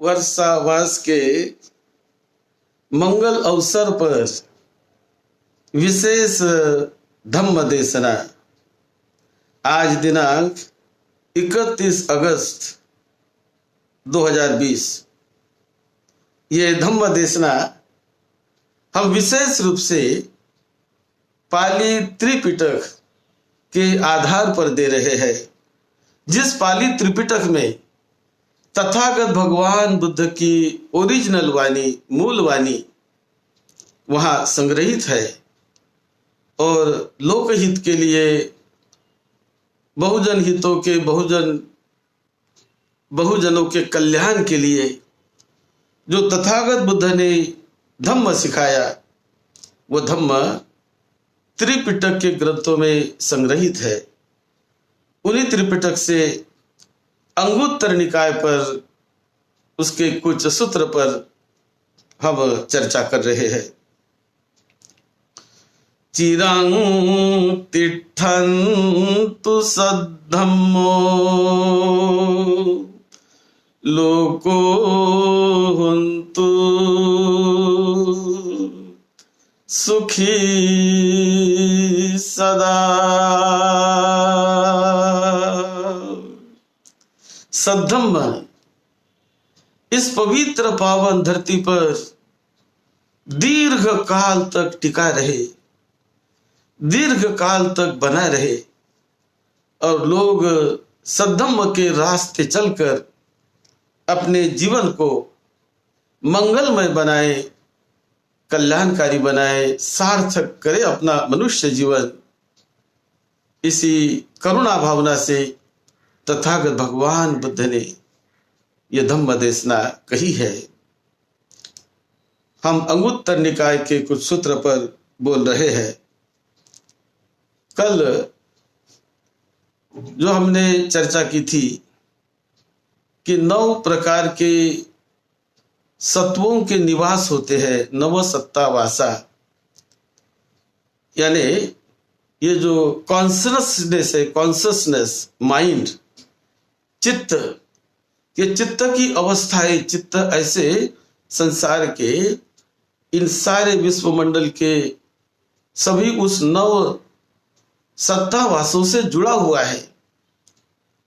वर्षावास के मंगल अवसर पर विशेष धम्म देशना आज दिनांक 31 अगस्त 2020 ये धम्म देशना हम विशेष रूप से पाली त्रिपिटक के आधार पर दे रहे हैं। जिस पाली त्रिपिटक में तथागत भगवान बुद्ध की ओरिजिनल वाणी, मूल वाणी वहाँ संग्रहित है और लोकहित के लिए, बहुजन हितों के, बहुजनों के कल्याण के लिए जो तथागत बुद्ध ने धम्म सिखाया वो धम्म त्रिपिटक के ग्रंथों में संग्रहित है। उन्हीं त्रिपिटक से अंगुत्तर निकाय पर उसके कुछ सूत्र पर हम चर्चा कर रहे हैं। चिरं तिष्ठन्तु सद्धम्मो लोको हुन्तु सुखी सदा। सद्धम्म इस पवित्र पावन धरती पर दीर्घ काल तक टिका रहे, दीर्घ काल तक बना रहे और लोग सद्धम्म के रास्ते चलकर अपने जीवन को मंगलमय बनाए, कल्याणकारी बनाए, सार्थक करे अपना मनुष्य जीवन। इसी करुणा भावना से तथागत भगवान बुद्ध ने यह धम्म देशना कही है। हम अंगुत्तर निकाय के कुछ सूत्र पर बोल रहे हैं। कल जो हमने चर्चा की थी कि 9 प्रकार के सत्वों के निवास होते हैं, नव सत्ता वासा, यानी ये जो कॉन्शसनेस है, कॉन्शसनेस, माइंड, चित्त, ये चित्त की अवस्थाएं, चित्त ऐसे संसार के इन सारे विश्वमंडल के सभी उस नव सत्ता वासों से जुड़ा हुआ है।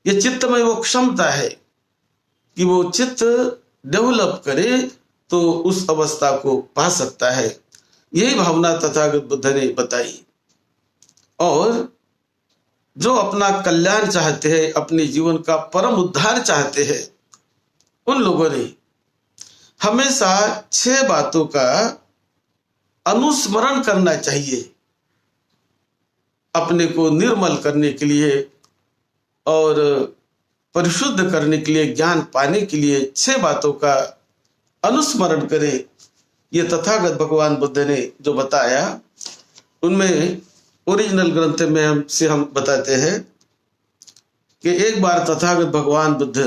ये चित्त में वो क्षमता है कि वो चित्त डेवलप करे तो उस अवस्था को पा सकता है। यही भावना तथागत बुद्ध ने बताई। और जो अपना कल्याण चाहते हैं, अपने जीवन का परम उद्धार चाहते हैं, उन लोगों ने हमेशा 6 बातों का अनुस्मरण करना चाहिए अपने को निर्मल करने के लिए और परिशुद्ध करने के लिए, ज्ञान पाने के लिए 6 बातों का अनुस्मरण करें। ये तथागत भगवान बुद्ध ने जो बताया उनमें ओरिजिनल ग्रंथ में हम बताते हैं कि एक बार तथागत भगवान बुद्ध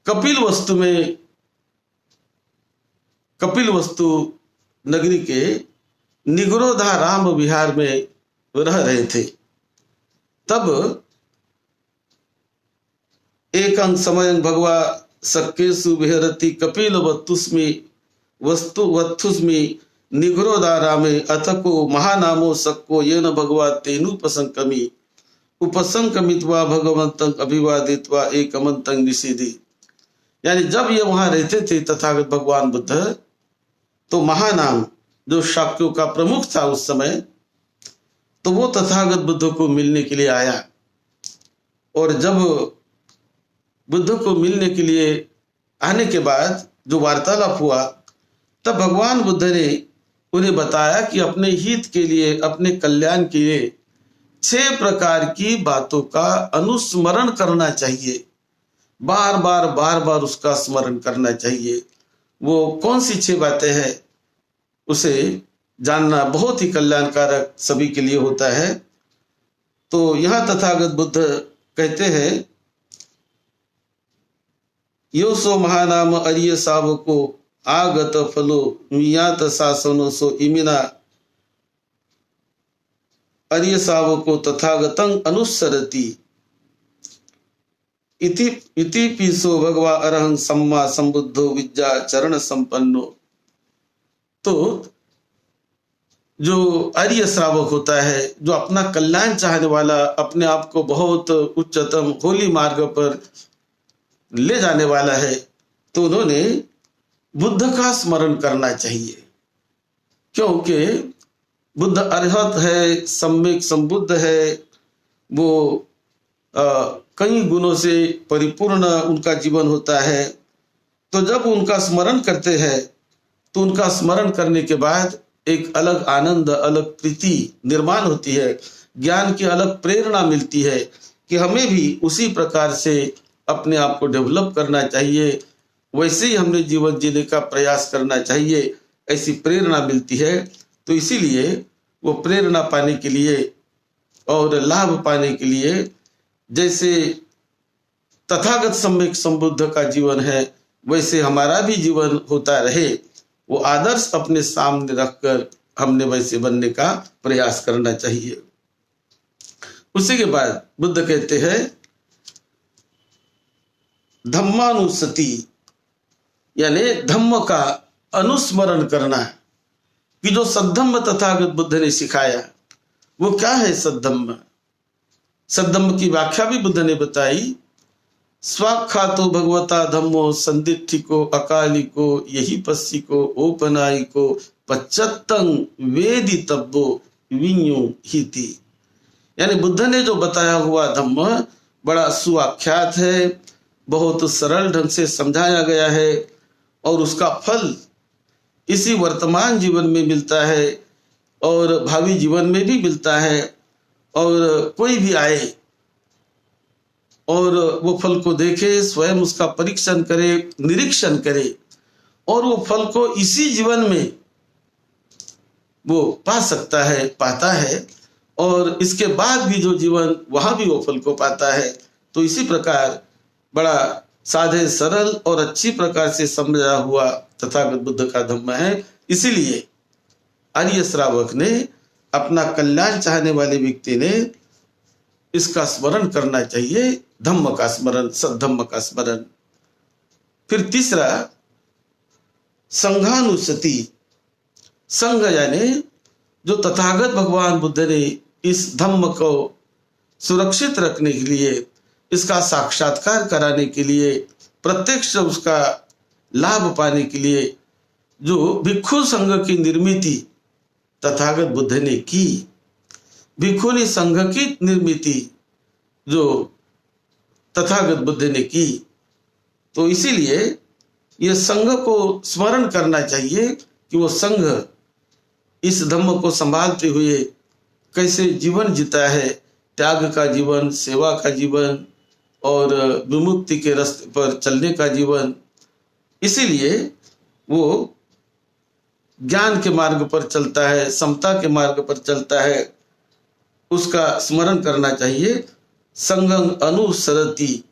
कपिल वस्तु नगरी के निगरोधा राम विहार में रह रहे थे। तब एकं समयं भगवा सक्केषु विहरति कपिल वस्तुस्मि निगरोधारामे अथको महानामो सक्को येन भगवा उपसंकमित्वा भगवन्तं अभिवादित्वा एकमन्तं निषेधि। यानी जब ये वहां रहते थे तथागत भगवान बुद्ध, तो महानाम जो शाक्यों का प्रमुख था उस समय, तो वो तथागत बुद्ध को मिलने के लिए आया। और जब बुद्ध को मिलने के लिए आने के बाद जो वार्तालाप हुआ, तब भगवान बुद्ध ने उन्हें बताया कि अपने हित के लिए, अपने कल्याण के लिए 6 प्रकार की बातों का अनुस्मरण करना चाहिए। बार बार उसका स्मरण करना चाहिए। वो कौन सी 6 बातें हैं उसे जानना बहुत ही कल्याणकारक सभी के लिए होता है। तो यहाँ तथागत बुद्ध कहते हैं, यो सो महानाम अरिय सावको आगत फलो मियात शासनो सो इमिना अरिय सावको तथागतं अनुसरति। इति इति पीसो भगवा अरहं सम्मा संबुद्धो विद्या चरण संपन्नो। तो जो आर्य श्रावक होता है, जो अपना कल्याण चाहने वाला, अपने आप को बहुत उच्चतम होली मार्ग पर ले जाने वाला है, तो उन्होंने बुद्ध का स्मरण करना चाहिए, क्योंकि बुद्ध अरहत है, सम्यक संबुद्ध है, वो कई गुणों से परिपूर्ण उनका जीवन होता है। तो जब उनका स्मरण करते हैं तो उनका स्मरण करने के बाद एक अलग आनंद, अलग प्रीति निर्माण होती है, ज्ञान की अलग प्रेरणा मिलती है कि हमें भी उसी प्रकार से अपने आप को डेवलप करना चाहिए, वैसे ही हमने जीवन जीने का प्रयास करना चाहिए, ऐसी प्रेरणा मिलती है। तो इसीलिए वो प्रेरणा पाने के लिए और लाभ पाने के लिए, जैसे तथागत सम्यक संबुद्ध का जीवन है वैसे हमारा भी जीवन होता रहे, वो आदर्श अपने सामने रखकर हमने वैसे बनने का प्रयास करना चाहिए। उसी के बाद बुद्ध कहते हैं धम्मानुसति, यानी धम्म का अनुस्मरण करना, कि जो सद्धम्म तथागत बुद्ध ने सिखाया वो क्या है सद्धम्म। सद्धम्म की व्याख्या भी बुद्ध ने बताई, स्वाख्यातो भगवता धम्मो संदिठिको अकालिको यही पस्सिको ओपनायिको पच्चत्तं वेदितव्यो विඤ्यो हिति। यानी बुद्ध ने जो बताया हुआ धम्म बड़ा सुआख्यात है, बहुत सरल ढंग से समझाया गया है, और उसका फल इसी वर्तमान जीवन में मिलता है और भावी जीवन में भी मिलता है। और कोई भी आए और वो फल को देखे, स्वयं उसका परीक्षण करे, निरीक्षण करे, और वो फल को इसी जीवन में वो पा सकता है, पाता है, और इसके बाद भी जो जीवन वहां भी वो फल को पाता है। तो इसी प्रकार बड़ा साधे सरल और अच्छी प्रकार से समझा हुआ तथागत बुद्ध का धम्म है। इसीलिए आर्य श्रावक ने, अपना कल्याण चाहने वाले व्यक्ति ने इसका स्मरण करना चाहिए, धम्म का स्मरण, सद्धम्म का स्मरण। फिर तीसरा संघानुसति। संघ यानी जो तथागत भगवान बुद्ध ने इस धम्म को सुरक्षित रखने के लिए, इसका साक्षात्कार कराने के लिए, प्रत्यक्ष उसका लाभ पाने के लिए जो भिक्षु संघ की निर्मिति तथागत बुद्ध ने की, भिक्षुनी संघ की निर्मिति जो तथागत बुद्ध ने की, तो इसीलिए ये संघ को स्मरण करना चाहिए कि वो संघ इस धम्म को संभालते हुए कैसे जीवन जीता है, त्याग का जीवन, सेवा का जीवन और विमुक्ति के रास्ते पर चलने का जीवन। इसीलिए वो ज्ञान के मार्ग पर चलता है, समता के मार्ग पर चलता है, उसका स्मरण करना चाहिए। संगं अनुसरति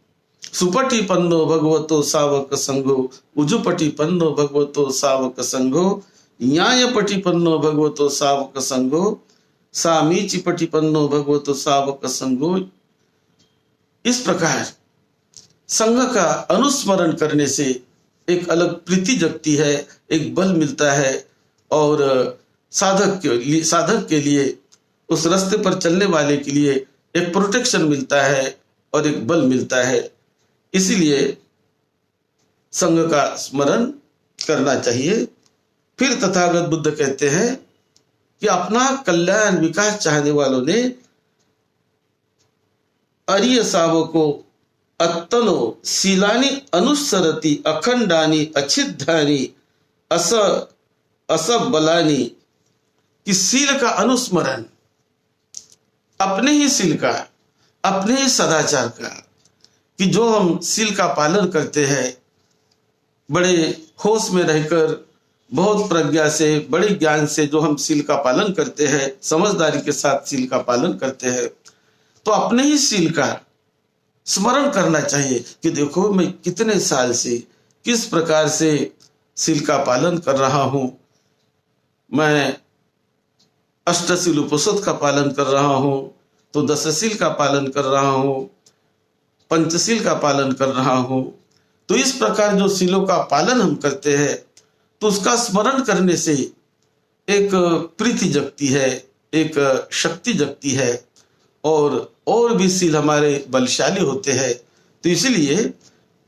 सुपटिपन्नो भगवतो सावक संघो उजुपटिपन्नो भगवतो सावक संघो न्यायपटिपन्नो भगवतो सावक संघो सामीचिपटिपन्नो भगवतो सावक संघो। इस प्रकार संघ का अनुस्मरण करने से एक अलग प्रीति जगती है, एक बल मिलता है, और साधक के लिए, उस रास्ते पर चलने वाले के लिए एक प्रोटेक्शन मिलता है और एक बल मिलता है। इसीलिए संघ का स्मरण करना चाहिए। फिर तथागत बुद्ध कहते हैं कि अपना कल्याण विकास चाहने वालों ने आर्य शावको अत्तनो शीलानि अनुसरति अखंडानि अच्छिद्धानि असबलानि, कि शील का अनुस्मरण, अपने ही शील का, अपने ही सदाचार का, कि जो हम शील का पालन करते हैं, बड़े होश में रहकर, बहुत प्रज्ञा से, बड़े ज्ञान से जो हम शील का पालन करते हैं, समझदारी के साथ शील का पालन करते हैं, तो अपने ही शील का स्मरण करना चाहिए कि देखो मैं कितने साल से किस प्रकार से शील का पालन कर रहा हूं। मैं अष्टशील उपनिषद का पालन कर रहा हूं, तो दशशील का पालन कर रहा हूं, पंचशील का पालन कर रहा हूं। तो इस प्रकार जो शीलों का पालन हम करते हैं तो उसका स्मरण करने से एक प्रीति जगती है, एक शक्ति जगती है और भी शील हमारे बलशाली होते हैं। तो इसलिए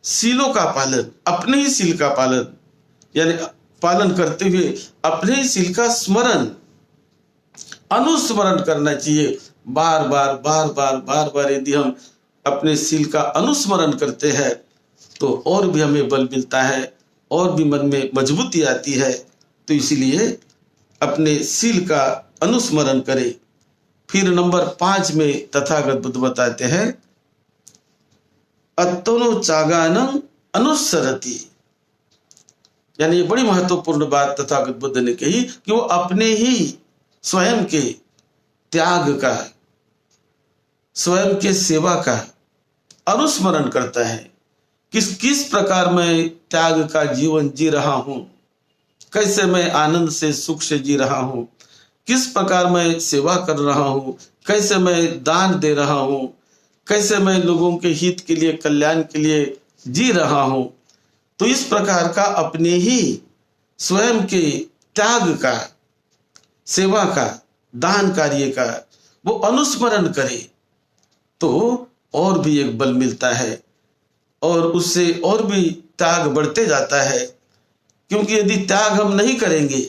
शीलों का पालन, अपने ही शील का पालन यानी पालन करते हुए अपने ही शील का स्मरण, अनुस्मरण करना चाहिए। बार बार बार बार बार बार यदि हम अपने शील का अनुस्मरण करते हैं तो और भी हमें बल मिलता है और भी मन में मजबूती आती है। तो इसलिए अपने शील का अनुस्मरण करें। फिर नंबर 5 में तथागत बुद्ध बताते हैं अत्तनो चागानं अनुसरति, यानी ये बड़ी महत्वपूर्ण बात तथागत बुद्ध ने कही कि वो अपने ही स्वयं के त्याग का, स्वयं के सेवा का अनुस्मरण करता है। किस किस प्रकार मैं त्याग का जीवन जी रहा हूं, कैसे मैं आनंद से सुख से जी रहा हूं, किस प्रकार मैं सेवा कर रहा हूं, कैसे मैं दान दे रहा हूं, कैसे मैं लोगों के हित के लिए, कल्याण के लिए जी रहा हूं। तो इस प्रकार का अपने ही स्वयं के त्याग का, सेवा का, दान कार्य का वो अनुस्मरण करे तो और भी एक बल मिलता है और उससे और भी त्याग बढ़ते जाता है। क्योंकि यदि त्याग हम नहीं करेंगे,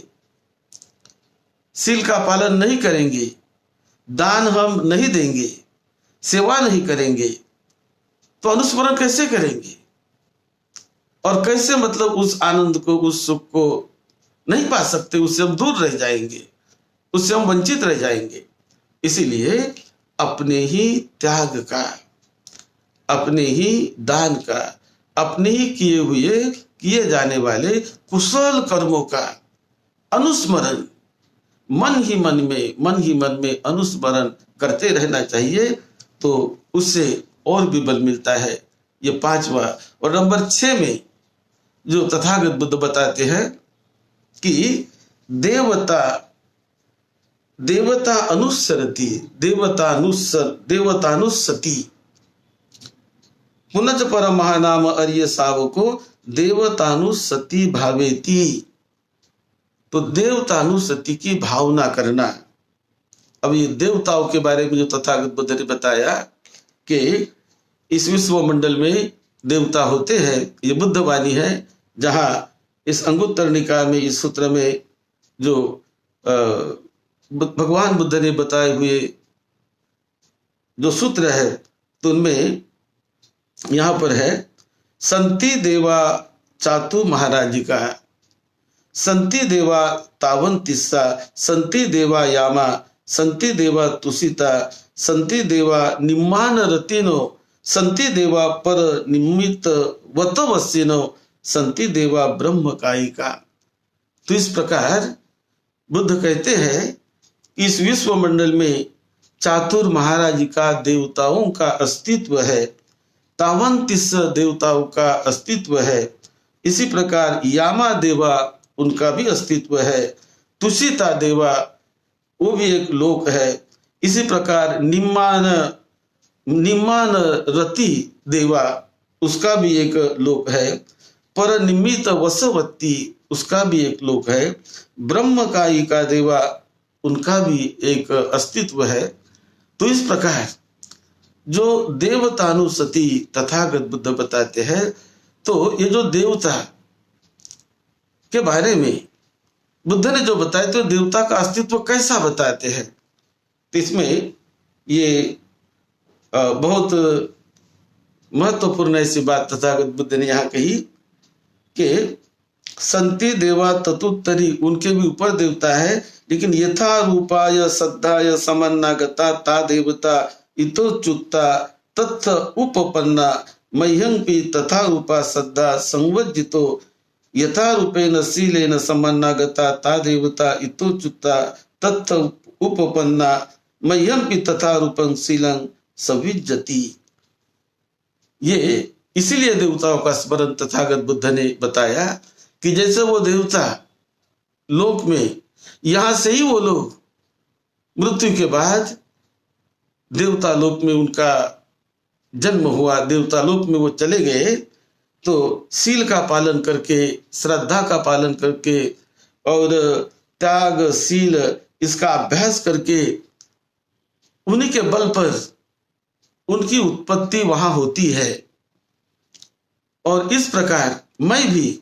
शील का पालन नहीं करेंगे, दान हम नहीं देंगे, सेवा नहीं करेंगे तो अनुस्मरण कैसे करेंगे और कैसे मतलब उस आनंद को, उस सुख को नहीं पा सकते। उससे हम दूर रह जाएंगे, उससे हम वंचित रह जाएंगे। इसीलिए अपने ही त्याग का, अपने ही दान का, अपने ही किए जाने वाले कुशल कर्मों का अनुस्मरण मन ही मन में अनुस्मरण करते रहना चाहिए। तो उससे और भी बल मिलता है। ये 5वां। और नंबर 6 में जो तथागत बुद्ध बताते हैं कि देवता अनुसरति, देवतानुसति पुनच पर महानाम अर्य सावको देवतानुसति भावेति। तो देवतानुसति की भावना करना। अब ये देवताओं के बारे में जो तथागत बुद्ध ने बताया कि इस विश्व मंडल में देवता होते हैं, ये बुद्ध वाणी है। जहां इस अंगुत्तर निकाय में इस सूत्र में जो भगवान बुद्ध ने बताए हुए जो सूत्र है तो उनमें यहां पर है संति देवा चातु महाराज का, संति देवा तावंतिस्सा, संति देवा यामा, संति देवा तुषिता, संति देवा निम्मान रतिनो, संति देवा पर निमित्त वतवस्यनो, संति देवा ब्रह्म कायिका। तो इस प्रकार बुद्ध कहते हैं इस विश्व मंडल में चातुर महाराज का देवताओं का अस्तित्व है, तावंतिस देवताओं का अस्तित्व है। इसी प्रकार यामा देवा उनका भी अस्तित्व है, तुषिता देवा वो भी एक लोक है। इसी प्रकार निम्मान रति देवा उसका भी एक लोक है, पर निमित्त वसवत्ती उसका भी एक लोक है, ब्रह्म कायिका देवा उनका भी एक अस्तित्व है। तो इस प्रकार जो देवतानुसति तथागत बुद्ध बताते हैं, तो ये जो देवता के बारे में बुद्ध ने जो बताया तो देवता का अस्तित्व कैसा बताते हैं। तो इसमें ये बहुत महत्वपूर्ण ऐसी बात तथागत बुद्ध ने यहाँ कही कि संति देवा ततुत्तरी, उनके भी ऊपर देवता है, लेकिन यथा रूपाय सद्धाय समन्नागता ता देवता इतोच्युता तत्थ उपपन्ना मह्यंपि तथा रूपा सद्धा संवज्जितो यथा रूपेण शीलेन समन्नागता ता देवता इतोच्युता तत्थ उपपन्ना मह्यंपि तथा रूपं शीलं सविज्जति। ये इसीलिए देवताओं का स्मरण तथागत बुद्ध ने बताया कि जैसे वो देवता लोक में, यहां से ही वो लोग मृत्यु के बाद देवता लोक में उनका जन्म हुआ, देवता लोक में वो चले गए, तो शील का पालन करके, श्रद्धा का पालन करके और त्याग शील इसका अभ्यास करके उन्हीं के बल पर उनकी उत्पत्ति वहां होती है। और इस प्रकार मैं भी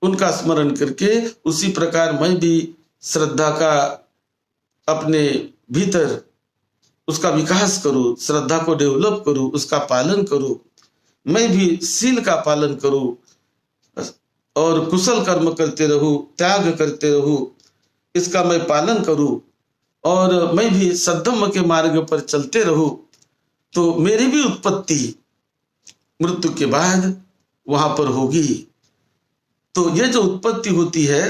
उनका स्मरण करके उसी प्रकार मैं भी श्रद्धा का अपने भीतर उसका विकास करूं, श्रद्धा को डेवलप करूं, उसका पालन करूं, मैं भी शील का पालन करूं और कुशल कर्म करते रहूं, त्याग करते रहूं, इसका मैं पालन करूं और मैं भी सद्धम्म के मार्ग पर चलते रहूं, तो मेरी भी उत्पत्ति मृत्यु के बाद वहां पर होगी। तो ये जो उत्पत्ति होती है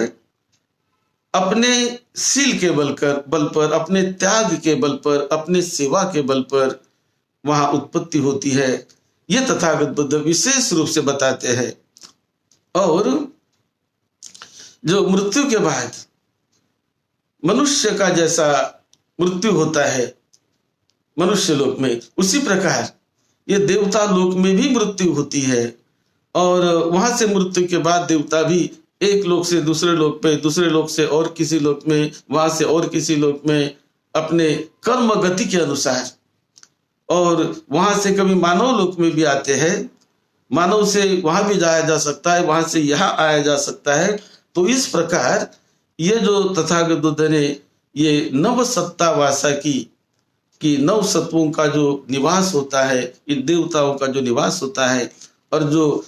अपने शील के बल पर, अपने त्याग के बल पर, अपने सेवा के बल पर वहां उत्पत्ति होती है, ये तथागत बुद्ध विशेष रूप से बताते हैं। और जो मृत्यु के बाद मनुष्य का जैसा मृत्यु होता है मनुष्य लोक में, उसी प्रकार ये देवता लोक में भी मृत्यु होती है। और वहां से मृत्यु के बाद देवता भी एक लोक से दूसरे लोक पे, दूसरे लोक से और किसी लोक में, वहां से और किसी लोक में अपने कर्म गति के अनुसार, और वहां से कभी मानव लोक में भी आते हैं, मानव से वहां भी जाया जा सकता है, वहां से यहाँ आया जा सकता है। तो इस प्रकार ये जो तथागत बुद्ध ने ये नव सत्ता वासा की नव सत्वों का जो निवास होता है, इन देवताओं का जो निवास होता है, और जो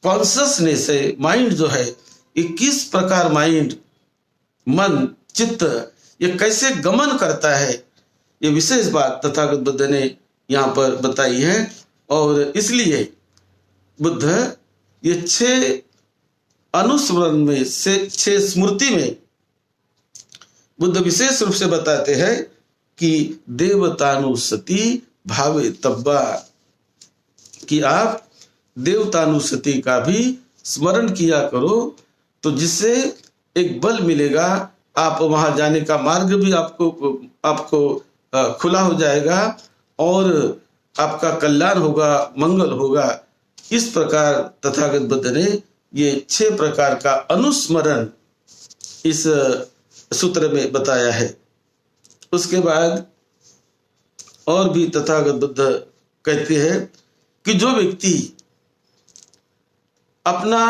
कॉन्शियसनेस है, माइंड जो है, ये किस प्रकार माइंड, मन, चित्त ये कैसे गमन करता है, ये विशेष बात तथागत बुद्ध ने यहाँ पर बताई है। और इसलिए बुद्ध ये 6 अनुस्मरण में से 6 स्मृति में बुद्ध विशेष रूप से बताते हैं कि देवतानुसति भावे तब्बा, कि आप देवतानुसति का भी स्मरण किया करो, तो जिससे एक बल मिलेगा, आप वहां जाने का मार्ग भी आपको खुला हो जाएगा और आपका कल्याण होगा, मंगल होगा। इस प्रकार तथागत बुद्ध ने ये 6 प्रकार का अनुस्मरण इस सूत्र में बताया है। उसके बाद और भी तथागत बुद्ध कहते हैं कि जो व्यक्ति अपना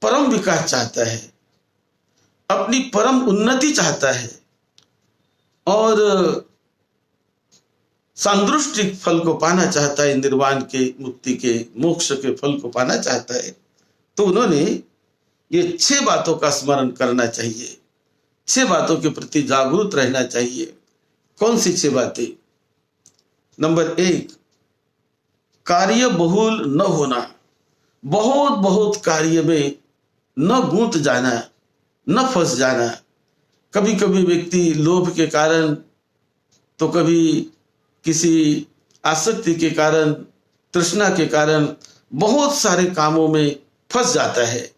परम विकास चाहता है, अपनी परम उन्नति चाहता है और सांदृष्टिक फल को पाना चाहता है, निर्वाण के, मुक्ति के, मोक्ष के फल को पाना चाहता है, तो उन्होंने ये 6 बातों का स्मरण करना चाहिए, 6 बातों के प्रति जागरूक रहना चाहिए। कौन सी 6 बातें? नंबर 1, कार्य बहुल न होना, बहुत बहुत कार्य में न गूंथ जाना, न फंस जाना। कभी कभी व्यक्ति लोभ के कारण, तो कभी किसी आसक्ति के कारण, तृष्णा के कारण बहुत सारे कामों में फंस जाता है,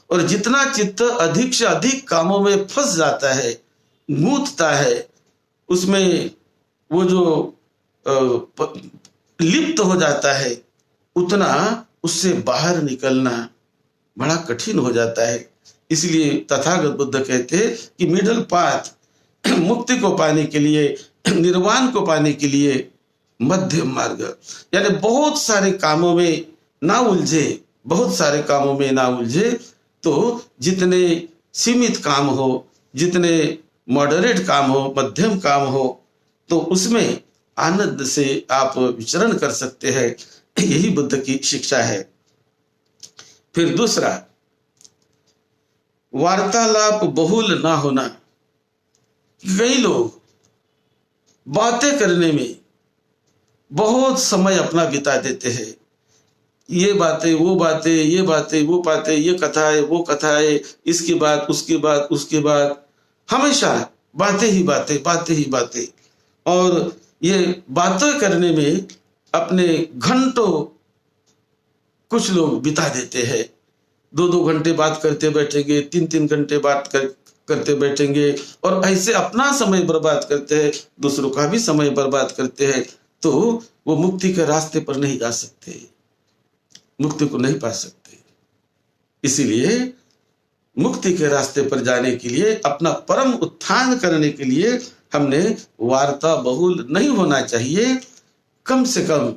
और जितना चित्त अधिक से अधिक कामों में फंस जाता है, गूंथता है, उसमें वो जो लिप्त हो जाता है, उतना उससे बाहर निकलना बड़ा कठिन हो जाता है। इसलिए तथागत बुद्ध कहते हैं कि मिडल पाथ, मुक्ति को पाने के लिए, निर्वाण को पाने के लिए मध्यम मार्ग, यानी बहुत सारे कामों में ना उलझे, बहुत सारे कामों में ना उलझे। तो जितने सीमित काम हो, जितने मॉडरेट काम हो, मध्यम काम हो, तो उसमें आनंद से आप विचरण कर सकते हैं। यही बुद्ध की शिक्षा है। फिर दूसरा, वार्तालाप बहुल ना होना। कई लोग बातें करने में बहुत समय अपना बिता देते हैं, ये बातें वो बातें, ये बातें वो बातें, ये कथा है वो कथा है, इसकी बात उसकी बात उसकी बात, हमेशा बातें ही बातें, बातें ही बातें। और ये बातें करने में अपने घंटों कुछ लोग बिता देते हैं, 2-2 घंटे बात करते बैठेंगे, 3-3 घंटे बात करते बैठेंगे, और ऐसे अपना समय बर्बाद करते हैं, दूसरों का भी समय बर्बाद करते हैं। तो वो मुक्ति के रास्ते पर नहीं जा सकते, मुक्ति को नहीं पा सकते। इसीलिए मुक्ति के रास्ते पर जाने के लिए, अपना परम उत्थान करने के लिए हमने वार्ता बहुल नहीं होना चाहिए। कम से कम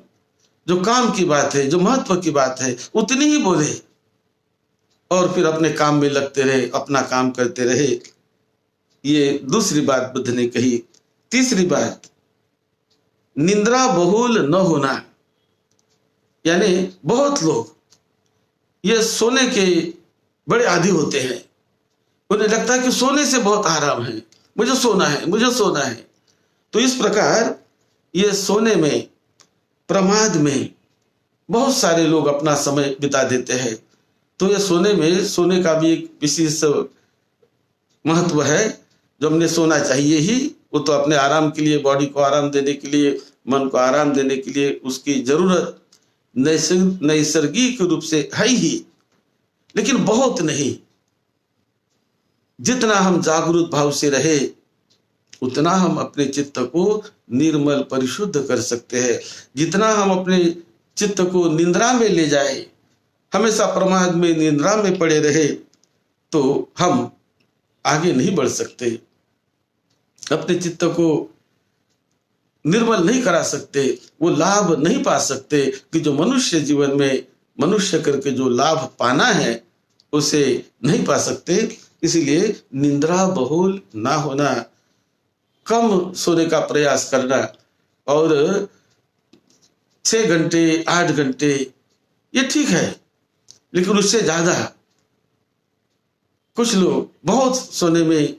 जो काम की बात है, जो महत्व की बात है, उतनी ही बोले और फिर अपने काम में लगते रहे, अपना काम करते रहे। ये दूसरी बात बुद्ध ने कही। तीसरी बात, निंद्रा बहुल न होना। यानी बहुत लोग ये सोने के बड़े आदी होते हैं, उन्हें लगता है कि सोने से बहुत आराम है, मुझे सोना है, मुझे सोना है। तो इस प्रकार ये सोने में, प्रमाद में बहुत सारे लोग अपना समय बिता देते हैं। तो ये सोने में, सोने का भी एक विशेष महत्व है। जो हमने सोना चाहिए ही, वो तो अपने आराम के लिए, बॉडी को आराम देने के लिए, मन को आराम देने के लिए उसकी जरूरत नैसर्गिक रूप से है ही, लेकिन बहुत नहीं। जितना हम जागरूक भाव से रहे, उतना हम अपने चित्त को निर्मल परिशुद्ध कर सकते हैं। जितना हम अपने चित्त को निंद्रा में ले जाए, हमेशा प्रमाद में, निंद्रा में पड़े रहे, तो हम आगे नहीं बढ़ सकते, अपने चित्त को निर्मल नहीं करा सकते, वो लाभ नहीं पा सकते कि जो मनुष्य जीवन में मनुष्य करके जो लाभ पाना है उसे नहीं पा सकते। इसीलिए निंद्रा बहुल ना होना, कम सोने का प्रयास करना, और 6 घंटे 8 घंटे ये ठीक है, लेकिन उससे ज्यादा कुछ लोग बहुत सोने में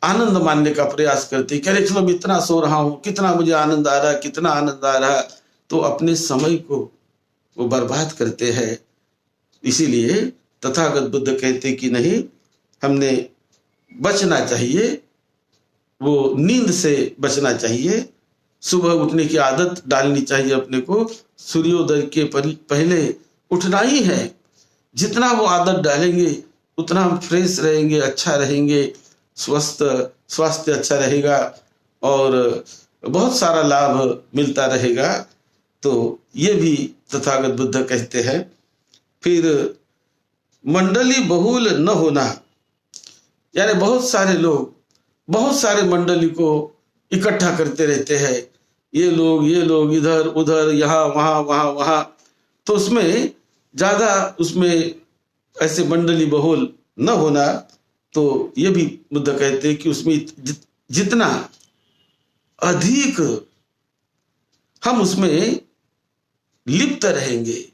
आनंद मानने का प्रयास करते, कह रहे चलो इतना सो रहा हूं, कितना मुझे आनंद आ रहा, कितना आनंद आ रहा, तो अपने समय को वो बर्बाद करते हैं। इसीलिए तथागत बुद्ध कहते कि नहीं, हमने बचना चाहिए, वो नींद से बचना चाहिए। सुबह उठने की आदत डालनी चाहिए अपने को, सूर्योदय के पहले उठना ही है। जितना वो आदत डालेंगे उतना हम फ्रेश रहेंगे, अच्छा रहेंगे, स्वास्थ्य अच्छा रहेगा और बहुत सारा लाभ मिलता रहेगा। तो ये भी तथागत बुद्ध कहते हैं। फिर मंडली बहुल न होना, यानी बहुत सारे लोग बहुत सारे मंडली को इकट्ठा करते रहते हैं, ये लोग इधर उधर, यहाँ वहाँ वहाँ वहाँ, तो उसमें ज्यादा, उसमें ऐसे मंडली बहुल न होना। तो ये भी बुद्ध कहते हैं कि उसमें जितना अधिक हम उसमें लिप्त रहेंगे,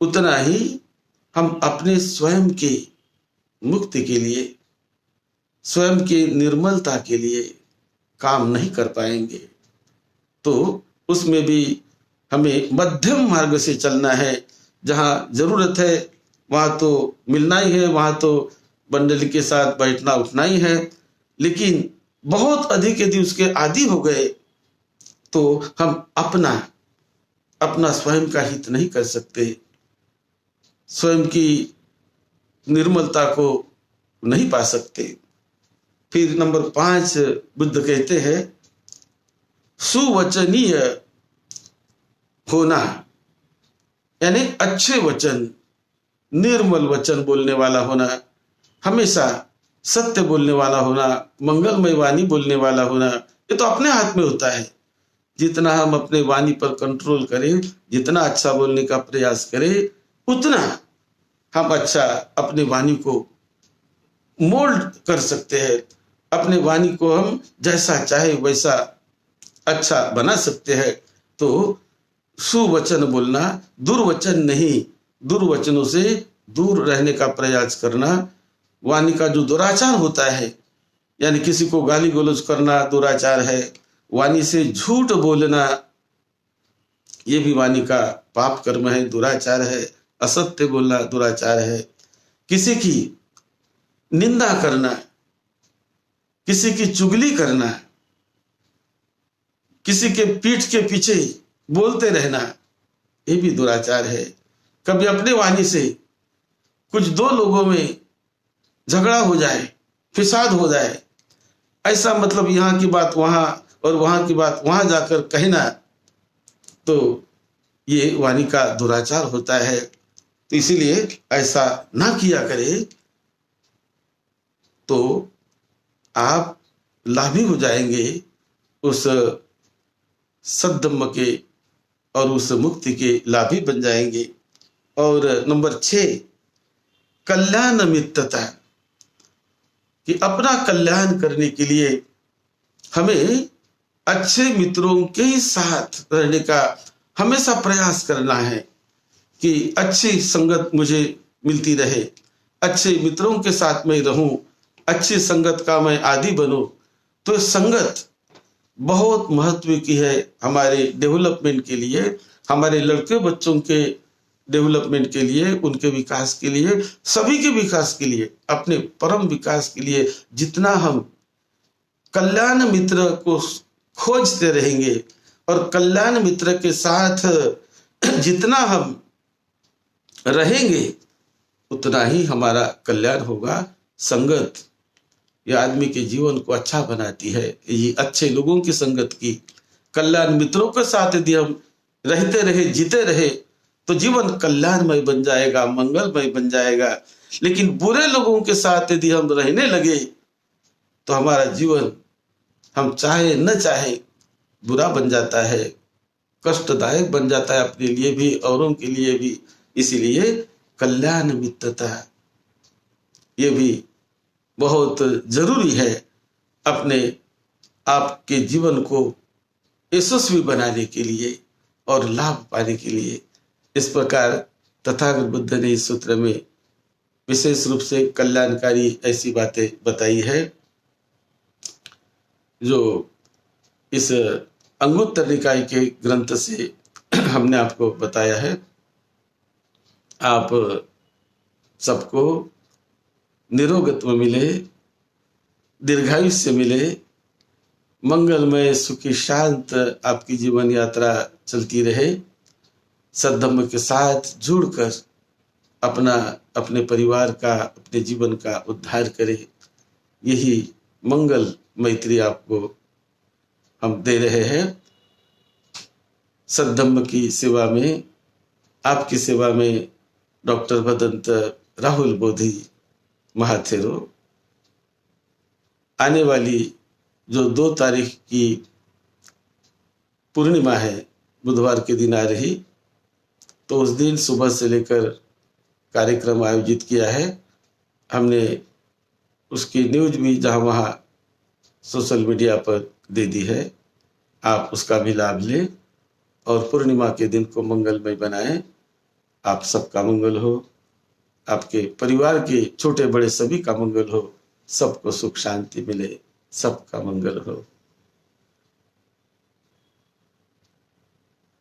उतना ही हम अपने स्वयं के मुक्ति के लिए, स्वयं के निर्मलता के लिए काम नहीं कर पाएंगे। तो उसमें भी हमें मध्यम मार्ग से चलना है। जहाँ जरूरत है वहाँ तो मिलना ही है, वहाँ तो मंडली के साथ बैठना उठना ही है, लेकिन बहुत अधिक यदि उसके आदी हो गए तो हम अपना स्वयं का हित नहीं कर सकते, स्वयं की निर्मलता को नहीं पा सकते। फिर नंबर 5 बुद्ध कहते हैं सुवचनीय होना, यानी अच्छे वचन, निर्मल वचन बोलने वाला होना, हमेशा सत्य बोलने वाला होना, मंगलमय वाणी बोलने वाला होना। ये तो अपने हाथ में होता है। जितना हम अपने वाणी पर कंट्रोल करें, जितना अच्छा बोलने का प्रयास करें, उतना हम अच्छा अपने वाणी को मोल्ड कर सकते हैं। अपने वाणी को हम जैसा चाहे वैसा अच्छा बना सकते हैं। तो सुवचन बोलना, दुर्वचन नहीं, दुर्वचनों से दूर रहने का प्रयास करना। वाणी का जो दुराचार होता है, यानी किसी को गाली गलौज करना दुराचार है, वाणी से झूठ बोलना ये भी वाणी का पाप कर्म है, दुराचार है। असत्य बोलना दुराचार है। किसी की निंदा करना, किसी की चुगली करना, किसी के पीठ के पीछे बोलते रहना, ये भी दुराचार है। कभी अपने वाणी से कुछ दो लोगों में झगड़ा हो जाए, फिसाद हो जाए, ऐसा मतलब यहाँ की बात वहां और वहां की बात वहां जाकर कहना, तो ये वाणी का दुराचार होता है। तो इसीलिए ऐसा ना किया करे, तो आप लाभी हो जाएंगे उस सद्धम्म के और उस मुक्ति के लाभी बन जाएंगे। और नंबर 6, कल्याण मित्रता, कि अपना कल्याण करने के लिए हमें अच्छे मित्रों के साथ रहने का हमेशा प्रयास करना है, कि अच्छी संगत मुझे मिलती रहे, अच्छे मित्रों के साथ मैं रहूं, अच्छी संगत का मैं आदी बनूं। तो संगत बहुत महत्व की है हमारे डेवलपमेंट के लिए, हमारे लड़के बच्चों के डेवलपमेंट के लिए, उनके विकास के लिए, सभी के विकास के लिए, अपने परम विकास के लिए। जितना हम कल्याण मित्र को खोजते रहेंगे और कल्याण मित्र के साथ जितना हम रहेंगे, उतना ही हमारा कल्याण होगा। संगत ये आदमी के जीवन को अच्छा बनाती है। ये अच्छे लोगों की संगत की, कल्याण मित्रों के साथ यदि हम रहते रहे, जीते रहे, तो जीवन कल्याणमय बन जाएगा, मंगलमय बन जाएगा। लेकिन बुरे लोगों के साथ यदि हम रहने लगे, तो हमारा जीवन हम चाहे न चाहे बुरा बन जाता है, कष्टदायक बन जाता है, अपने लिए भी औरों के लिए भी। इसीलिए कल्याण मित्रता ये भी बहुत जरूरी है अपने आपके जीवन को यशस्वी बनाने के लिए और लाभ पाने के लिए। इस प्रकार तथागत बुद्ध ने इस सूत्र में विशेष रूप से कल्याणकारी ऐसी बातें बताई है, जो इस अंगुत्तर निकाय के ग्रंथ से हमने आपको बताया है। आप सबको निरोगत्व मिले, दीर्घायुष्य मिले, मंगलमय सुखी शांत आपकी जीवन यात्रा चलती रहे। सद्धम्म के साथ जुड़कर अपने परिवार का, अपने जीवन का उद्धार करे। यही मंगल मैत्री आपको हम दे रहे हैं। सद्धम्म की सेवा में, आपकी सेवा में डॉक्टर भदंत राहुल बोधी महाथेरो। आने वाली जो 2 तारीख की पूर्णिमा है, बुधवार के दिन आ रही, तो उस दिन सुबह से लेकर कार्यक्रम आयोजित किया है हमने। उसकी न्यूज भी जहाँ वहाँ सोशल मीडिया पर दे दी है। आप उसका भी लाभ लें और पूर्णिमा के दिन को मंगलमय बनाएं। आप सबका मंगल हो, आपके परिवार के छोटे बड़े सभी का मंगल हो, सबको सुख शांति मिले, सबका मंगल हो।